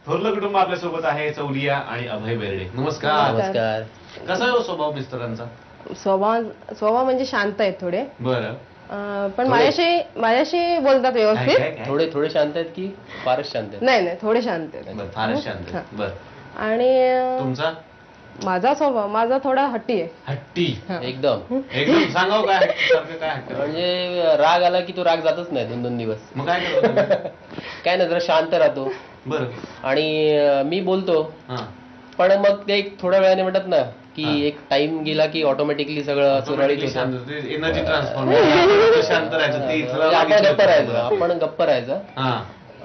थोरलं कुटुंब आपल्या सोबत आहे, चौलिया आणि अभय बेर्डे. नमस्कार. नमस्कार. कसा आहे हो स्वभाव मिस्टरांचा? स्वभाव म्हणजे शांत आहेत थोडे. बरं. पण माझ्याशी बोलतात व्यवस्थित. थोडे थोडे शांत आहेत की फारच शांत आहेत? नाही थोडे शांत आहेत. फारच शांत आहे. बरं. आणि तुमचा? माझा स्वभाव थोडा हट्टी आहे. हट्टी एकदम. एकदम. सांगाव काय सारखं काय हट्ट? म्हणजे राग आला की तो राग जातच नाही 2-2 दिवस. मग काय करतो? काय नाही, जरा शांत राहतो. बरं. आणि मी बोलतो, पण मग ते एक थोड्या वेळाने म्हणतात ना की एक टाइम गेला की ऑटोमॅटिकली सगळं सुरळीत होतं. Energy transform. शांत राहायचं. आपण गप्प राहायचं.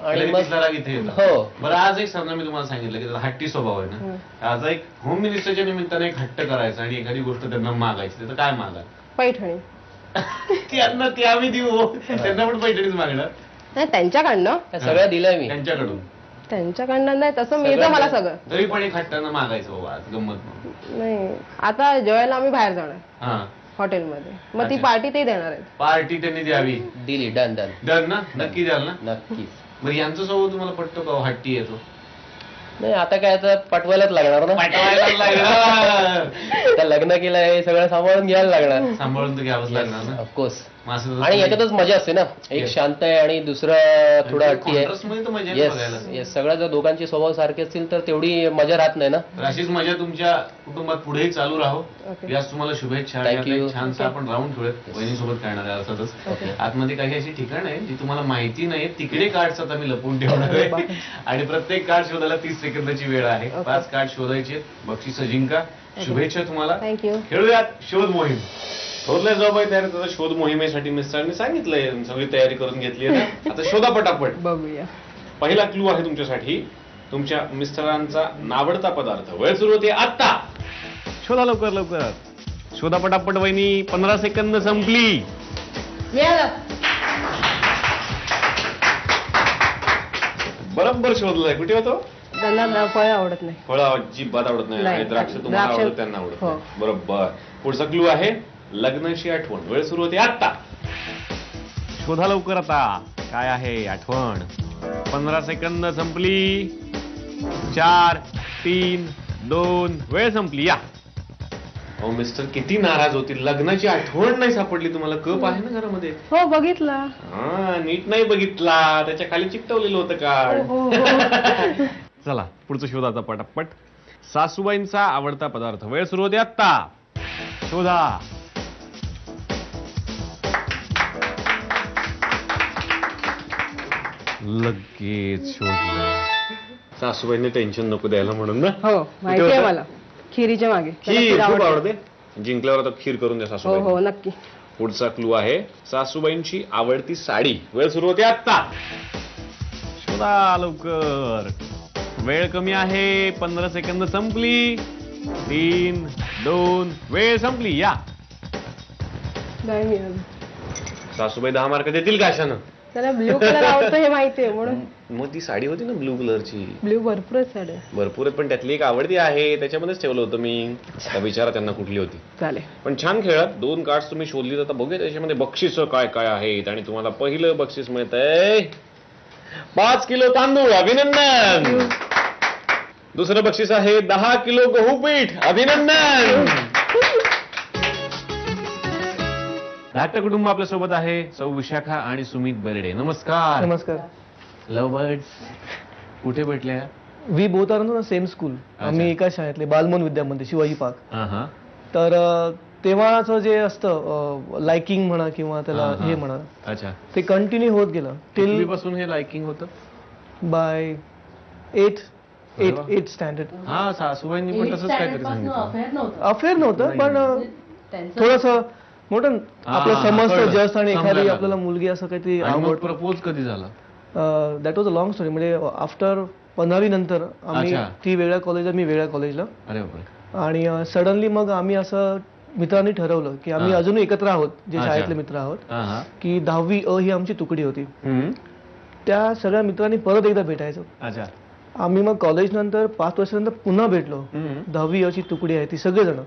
आणि मग हो. बरं, आज एक समजा मी तुम्हाला सांगितलं की त्याचा हट्टी स्वभाव आहे ना, आज एक होम मिनिस्टरच्या निमित्ताने एक हट्ट करायचा आणि एखादी गोष्ट त्यांना मागायची, तर काय मागा? पैठणी. त्यांना ते आम्ही देऊ, त्यांना पण पैठणीच मागणार. नाही त्यांच्याकडनं सगळं दिलंय मी. त्यांच्याकडनं नाही, तसं मिळतं मला सगळं. तरी पण एक हट्टानं मागायचं बाबा, आज गंमत नाही. आता जेवायला आम्ही बाहेर जाणार हॉटेलमध्ये, मग ती पार्टी ते देणार आहेत. पार्टी त्यांनी द्यावी. दिली. डन डन डन ना? नक्की द्याल ना? नक्कीच. बरं, यांचा स्वभाव तुम्हाला पटतो का? हट्टी येतो? नाही, आता काय, आता पटवायलाच लागणार ना. पटवायला लागणार. आता लग्न केलं, हे सगळं सांभाळून घ्यायला लागणार. सांभाळून तर घ्यावंच लागणार ना, ऑफकोर्स. आणि याच्यातच मजा असते ना, एक शांत आहे आणि दुसरं थोडं हट्टी आहे. येस, सगळ्या जर दोघांचे स्वभाव सारखे असतील तर तेवढी मजा राहत नाही ना. अशीच मजा तुमच्या कुटुंबात पुढेही चालू राहो. यास तुम्हाला शुभेच्छा. छानसं आपण राऊंड खेळत बहिणीसोबत करणार आहे. अर्थातच आतमध्ये काही अशी ठिकाण आहे जी तुम्हाला माहिती नाही, तिकडे कार्ड्स आता मी लपवून ठेवणार आहे आणि प्रत्येक कार्ड शोधायला 30 सेकंदाची वेळ आहे. 5 कार्ड शोधायचे. बक्षीस जिंका. शुभेच्छा तुम्हाला. थँक्यू. खेळूयात शोध मोहीम. थोरल्या जबाबदारी तयार करतात. शोध मोहिमेसाठी मिस्टरांनी सांगितलंय, सगळी तयारी करून घेतली आहे ना. आता शोधा पटापट. बघूया. पहिला क्लू आहे तुमच्यासाठी. तुमच्या मिस्टरांचा नावडता पदार्थ. वेळ सुरू होते आता. शोधा लवकर लवकर. शोधा पटापट वहिनी. 15 सेकंद संपली. बरोबर शोधलाय. कुठे होतो? त्यांना फळ आवडत नाही. फळं अजिबात आवडत नाही. द्राक्ष तुम्हाला आवडत, त्यांना आवडत नाही. बरोबर. पुढचा क्लू आहे लग्नाची आठवण. वेळ सुरू होते आता. शोधा लवकर आता. काय आहे आठवण? 15 सेकंद संपली. 4, 3, 2. वेळ संपली. या. हो मिस्टर किती नाराज होतील. लग्नाची आठवण नाही सापडली तुम्हाला. कप आहे ना घरामध्ये? हो, बघितला. नीट नाही बघितला. त्याच्या खाली चिकटवलेलं होतं कार्ड. चला पुढचं शोधाचा पटापट. सासूबाईंचा आवडता पदार्थ. वेळ सुरू होते आता. शोधा. लगेच शोधलं. सासूबाईंनी टेन्शन नको द्यायला म्हणून ना. हो, माहिती आहे मला. खिरीच्या मागे. खीर खूप आवडते. जिंकल्यावर आता खीर करून द्या सासूबाई. हो नक्की. पुढचा क्लू आहे सासूबाईंची आवडती साडी. वेळ सुरू होते आता. शोधा लवकर. वेळ कमी आहे. 15 सेकंद संपली. 3, 2. वेळ संपली. या. सासूबाई 10 मार्क देतील का अशानं? त्याला ब्ल्यू कलर आवडतो हे माहितीये म्हणून. मग ती साडी होती ना ब्ल्यू कलरची. ब्ल्यू भरपूर साडी. भरपूर आहेत, पण त्यातली एक आवडती आहे. त्याच्यामध्येच ठेवलं होतं मी. त्या विचारा त्यांना कुठली होती. चालेल. पण छान खेळात. 2 कार्ड्स तुम्ही शोधली. आता बघूया त्याच्यामध्ये बक्षीस काय काय आहेत. आणि तुम्हाला पहिलं बक्षीस मिळतंय 5 किलो तांदूळ. अभिनंदन. दुसरं बक्षीस आहे 10 किलो गहू पीठ. अभिनंदन. धाकटं कुटुंब आपल्या सोबत आहे. सौ विशाखा आणि सुमित बेर्डे. नमस्कार. नमस्कार. लव्ह बर्ड्स कुठे भेटल्या? We both are no same school. आम्ही एका शाळेतले बालमन विद्यामंदिर शिवाजी पार्क. तर तेव्हाचं जे असतं लाइकिंग म्हणा किंवा त्याला हे म्हणा, अच्छा, ते कंटिन्यू होत गेलं. टिल पासून हे लाइकिंग होतं. By 8th standard. सासूबाईंनी पण तसंच काहीतरी सांगितलं. अफेअर नव्हतं, पण थोडस मोठं आपलं समजतं जस्ट. आणि एखादी आपल्याला मुलगी असं काहीतरी आवड. प्रपोज कधी झाला? That was a long story. म्हणजे आफ्टर 15वी नंतर आम्ही, ती वेगळ्या कॉलेजला, मी वेगळ्या कॉलेजला. आणि सडनली मग आम्ही असं मित्रांनी ठरवलं की आम्ही अजूनही एकत्र आहोत, जे शाळेतले मित्र आहोत, की 10वी अ ही आमची तुकडी होती. त्या सगळ्या मित्रांनी परत एकदा भेटायचं. आम्ही मग कॉलेज नंतर 5 वर्षानंतर पुन्हा भेटलो. 10वी अ ची तुकडी आहे ती सगळेजण.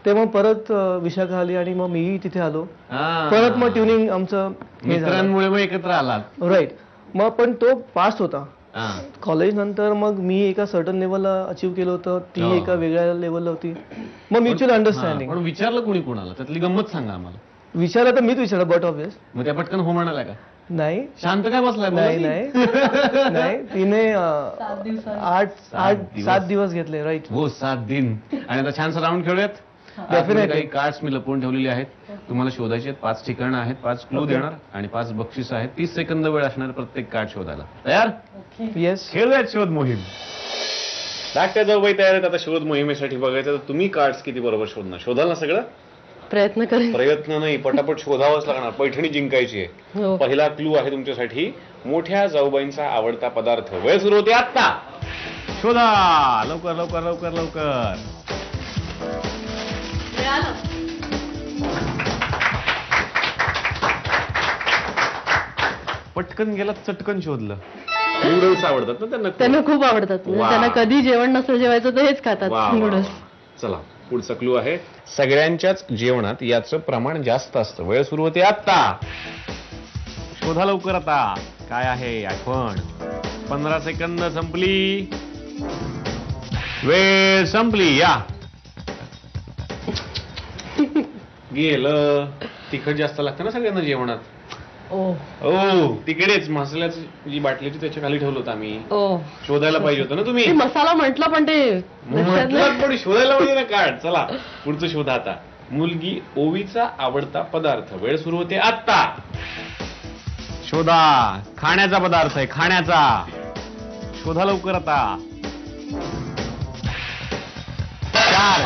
ते मग परत विशाखा आली आणि मग मीही तिथे आलो. परत मग ट्युनिंग आमचं मित्रांमुळे एकत्र आला. राईट. मग पण तो पास्ट होता. कॉलेज नंतर मग मी एका सर्टन लेवलला अचीव्ह केलं होतं, ती एका वेगळ्या लेवलला होती. मग म्युच्युअल अंडरस्टँडिंग. पण विचारलं कोणी कोणाला, त्यातली गंमत सांगा आम्हाला. विचारलं तर मीच विचारलं, बट ऑब्वियस. मग त्या पटकन हो म्हणाला का? नाही, शांत काय बसलाय? नाही नाही तिने 7 दिवस घेतले. राईट. हो, 7 दिन. आणि आता छानसा राऊंड खेळूयात. काही कार्ड्स मी लपवून ठेवलेले आहेत, तुम्हाला शोधायचे आहेत. 5 ठिकाणं आहेत, 5 क्लू देणार आणि 5 बक्षीस आहेत. 30 सेकंद वेळ असणार प्रत्येक कार्ड शोधायला. तयार? येस. खेळूयात शोध मोहीम. धाकट्या जाऊबाई तयार आहेत आता शोध मोहिमेसाठी. बघायचं तर तुम्ही कार्ड्स किती बरोबर शोधणार. शोधाल ना सगळं? प्रयत्न करेन. प्रयत्न नाही, पटापट शोधावंच लागणार. पैठणी जिंकायची आहे. पहिला क्लू आहे तुमच्यासाठी, मोठ्या जाऊबाईंचा आवडता पदार्थ. वेळ सुरू होते आता. शोधा लवकर लवकर लवकर लवकर. पटकन गेला, चटकन शोधलं. नूडल्स आवडतात ना त्यांना खूप आवडतात. त्यांना कधी जेवण नसलं जेवायचं तर हेच खातात, नूडल्स. चला पुढचा क्लू आहे, सगळ्यांच्याच जेवणात याचं प्रमाण जास्त असतं. वेळ सुरू होते आता. शोधा लवकर आता. काय आहे आठवण? 15 सेकंद संपली. वेळ संपली. या. गेलं. तिखट जास्त लागतं ना सगळ्यांना जेवणात. ओ तिकडेच मसाल्याची जी बाटलीची त्याच्या खाली ठेवलं होतं आम्ही. शोधायला पाहिजे होतं ना तुम्ही. मसाला म्हटलं पण ते पण शोधायला पाहिजे ना कार्ड. चला पुढचं शोधा आता. मुलगी ओवीचा आवडता पदार्थ. वेळ सुरू होते आता. शोधा. खाण्याचा पदार्थ आहे, खाण्याचा. शोधा लवकर आता. 4.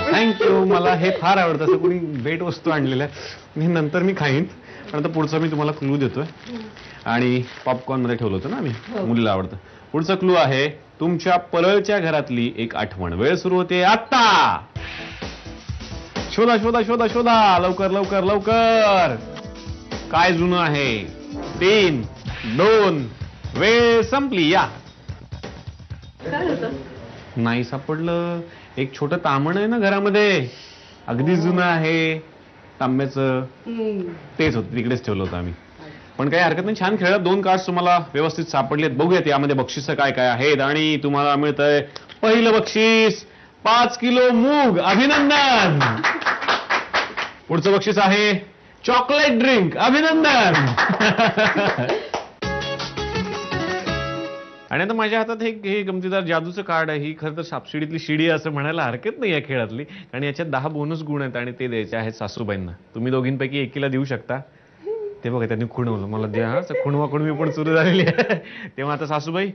थँक्यू. मला हे फार आवडतं. असं कोणी भेट वस्तू आणलेल्या मी नंतर मी खाईन. पण आता पुढचा मी तुम्हाला क्लू देतोय. आणि पॉपकॉर्न मध्ये ठेवलं होतं ना आम्ही, मुलीला आवडतं. पुढचा क्लू आहे, तुमच्या परळच्या घरातली एक आठवण. वेळ सुरू होते आता. शोधा शोधा शोधा शोधा लवकर लवकर लवकर. काय जुनं आहे? 3, 2. वेळ संपली. या. नाही सापडलं. एक छोटं तामण आहे ना घरामध्ये, अगदी जुनं आहे, तांब्याचं. तेच होतं, तिकडेच ठेवलं होतं आम्ही. पण काही हरकत नाही, छान खेळत. 2 कार्ड्स तुम्हाला व्यवस्थित सापडलेत. बघूयात यामध्ये बक्षिसं काय काय आहेत. आणि तुम्हाला मिळतंय पहिलं बक्षीस 5 किलो मूग. अभिनंदन. पुढचं बक्षीस आहे चॉकलेट ड्रिंक. अभिनंदन. आणि आता माझ्या हातात हे गमतीदार जादूचं कार्ड आहे. ही खरं तर सापशिडीतली शिडी असं म्हणायला हरकत नाही या खेळातली. आणि याच्यात 10 बोनस गुण आहेत आणि ते द्यायचे आहेत सासूबाईंना. तुम्ही दोघींपैकी एकीला देऊ शकता. ते बघा त्यांनी खुणवलं, मला द्या. खुणवा खुणवी पण सुरू झालेली आहे. तेव्हा आता सासूबाई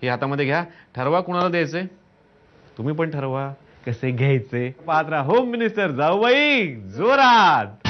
हे हातामध्ये घ्या, ठरवा कुणाला द्यायचंय. तुम्ही पण ठरवा कसे घ्यायचे. पात्रा होम मिनिस्टर जाऊबाई जोरात.